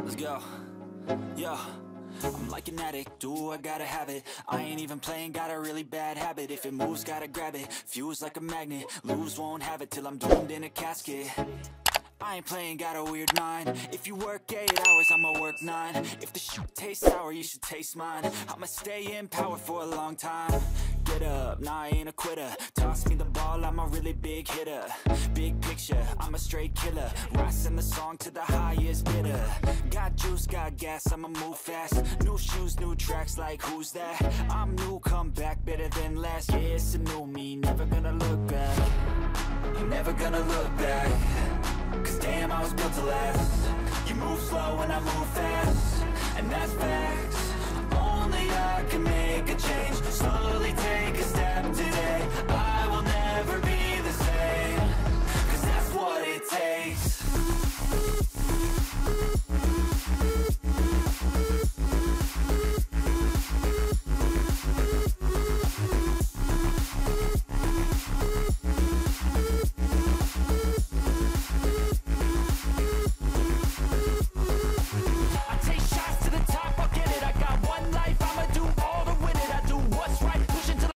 Let's go. Yo, I'm like an addict, do I gotta have it. I ain't even playing, got a really bad habit. If it moves, gotta grab it, fuse like a magnet. Lose, won't have it till I'm doomed in a casket. I ain't playing, got a weird mind. If you work 8 hours, I'ma work 9. If the shit tastes sour, you should taste mine. I'ma stay in power for a long time. Get up, nah, I ain't a quitter. Toss me the ball, I'm a really big hitter. Big picture, I'm a straight killer. Rising the song to the highest bidder. Got juice, got gas, I'ma move fast. New shoes, new tracks, like who's that? I'm new, come back, better than last. Yeah, it's a new me, never gonna look back. Never gonna look back. Cause damn, I was built to last. You move slow and I move fast, and that's facts. Only I can make a change. Slowly take a step today.